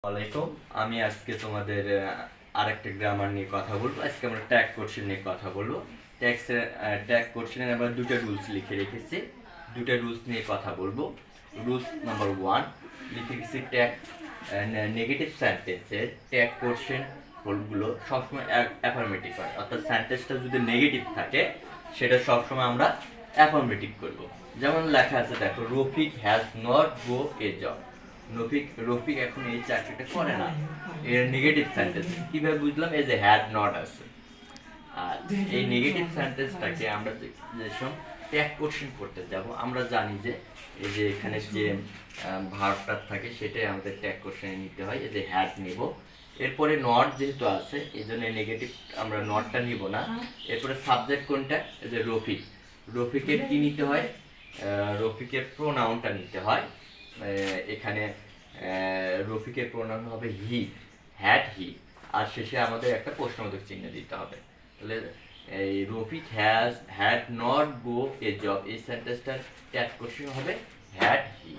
ওয়ালাইকুম। আমি আজকে তোমাদের আরেকটা গ্রামার নিয়ে কথা বলবো। আজকে আমরা ট্যাগ কোশ্চেন নিয়ে কথা বলবো। ট্যাগ কোশ্চেনে আমরা দুটো রুলস লিখে রেখেছি, দুটো রুলস নিয়ে কথা বলবো। রুলস নাম্বার 1 লিখে রেখেছি, ট্যাগ নেগেটিভ সেন্টেন্সের ট্যাগ কোশ্চেন গুলো সবসময় অ্যাফার্মেটিভ হয়, অর্থাৎ সেন্টেন্সটা যদি নেগেটিভ থাকে সেটা সবসময় আমরা অ্যাফার্মেটিভ করব। যেমন লেখা আছে, দেখো, Rafiq has not go A job. Rafiq এখন এই চাকরিটা করে না, এর নেগেটিভ সেন্টেন্স। কিভাবে বুঝলাম? এই যে হ্যাড নট আছে, আর এই নেগেটিভ সেন্টেন্সটাকে আমরা যেসব ট্যাগ কোশ্চেন করতে যাব, আমরা জানি যে এই যে এখানে যে ভার্বটা থাকে সেটাই আমাদের ট্যাগ কোশ্চেনে নিতে হয়। এই যে হ্যাড নিব, এরপরে নট যেহেতু আছে এই জন্য নেগেটিভ আমরা নটটা নিব না। এরপরে সাবজেক্ট কোনটা? এই যে রফিক, রফিকের কি নিতে হয়? রফিকের প্রোনাউনটা নিতে হয়। এখানে রফিকের প্রোনাউন হবে হি, হ্যাড হি, আর শেষে আমাদের একটা প্রশ্নবোধক চিহ্ন দিতে হবে। তাহলে এই Rafiq had not go A job, এই সেন্টেন্সটার ট্যাগ কোশ্চেন হবে হ্যাড হি।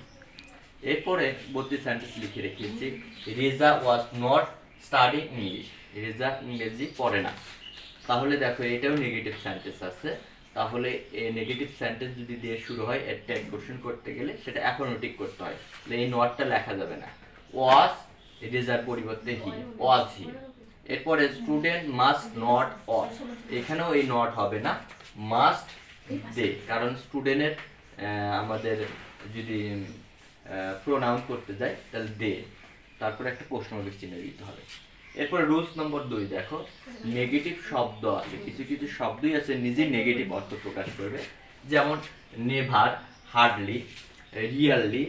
এরপরে 32 সেন্টেন্স লিখে রেখেছি, Reza was not study English, Reza ইংরেজি পড়ে না। তাহলে দেখো এটাও নেগেটিভ সেন্টেন্স আছে। তাহলে এই নেগেটিভ সেন্টেন্স যদি দিয়ে শুরু হয়, এর ট্যাগ কোশ্চেন করতে গেলে সেটা অ্যাফার্মেটিভ করতে হয়। তাহলে এই নটটা লেখা যাবে না, ওয়াজ রেজার পরিবর্তে হি, ওয়াজ হি। এরপরে স্টুডেন্ট মাস্ট নট ওয়াজ, এখানেও এই নট হবে না, মাস্ট দে, কারণ স্টুডেন্টের আমাদের যদি প্রোনাউন করতে যাই তাহলে দে, তারপরে একটা প্রশ্নবোধক চিহ্ন দিতে হবে। এরপরে রুলস নম্বর 2, দেখো, নেগেটিভ শব্দ আছে, কিছু কিছু শব্দই আছে নিজেই নেগেটিভ অর্থ প্রকাশ করবে। যেমন never, hardly, really,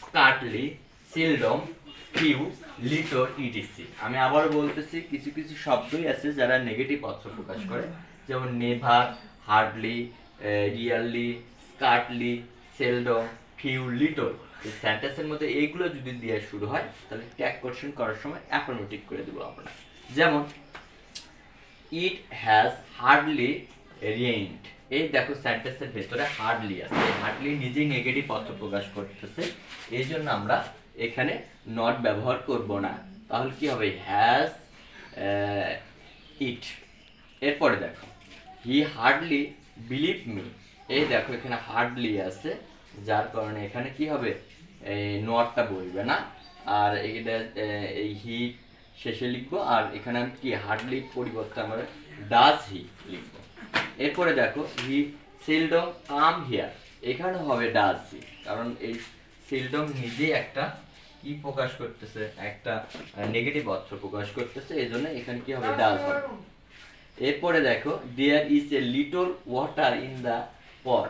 scarcely, seldom, few, little, ETC. আমি আবার বলতেছি, কিছু কিছু শব্দই আছে যারা নেগেটিভ অর্থ প্রকাশ করে, যেমন never, hardly, really, scarcely, seldom, few, little. এই সেন্টেন্সের মধ্যে এইগুলো যদি দিয়ে শুরু হয় তাহলে ট্যাগ কোশ্চেন করার সময় অ্যাফার্মেটিভ করে দেবো আমরা। যেমন ইট হ্যাজ হার্ডলি রেইনড, এই দেখো সেন্টেন্সের ভেতরে হার্ডলি আছে, হার্ডলি নিজেই নেগেটিভ অর্থ প্রকাশ করতেছে, এই জন্য আমরা এখানে নট ব্যবহার করব না। তাহলে কি হবে? Has it. এরপরে দেখো, হি হার্ডলি বিলিভ মি, এই দেখো এখানে হার্ডলি আছে, যার কারণে এখানে কি হবে? এই নটটা বলবে না, আর এটা এই হি শেষে লিখবো, আর এখানে আমি কি হার্ডলি পরিবর্তে আমরা ডাজ হি লিখবো। এরপরে দেখো, হি সেলডম কাম হিয়ার, এখানে হবে ডাজ হি, কারণ এই সেলডম নিজেই একটা কি প্রকাশ করতেছে? একটা নেগেটিভ অর্থ প্রকাশ করতেছে, এই জন্য এখানে কি হবে? ডাজ হবে। এরপরে দেখো, there is a little water in the pot,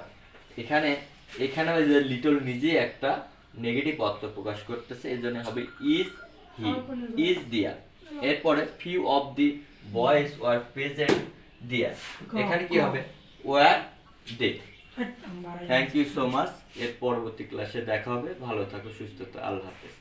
এখানে ওই যে লিটল নিজেই একটা নেগেটিভ অর্থ প্রকাশ করতেছে, এই জন্য হবে ইজ হি, ইজ দেয়ার। এরপরে few of the boys were present there, এখানে কি হবে? Were they. Thank you so much. এর পরবর্তী ক্লাসে দেখা হবে। ভালো থাকো, সুস্থ থাকো, আল্লাহ হাফেজ।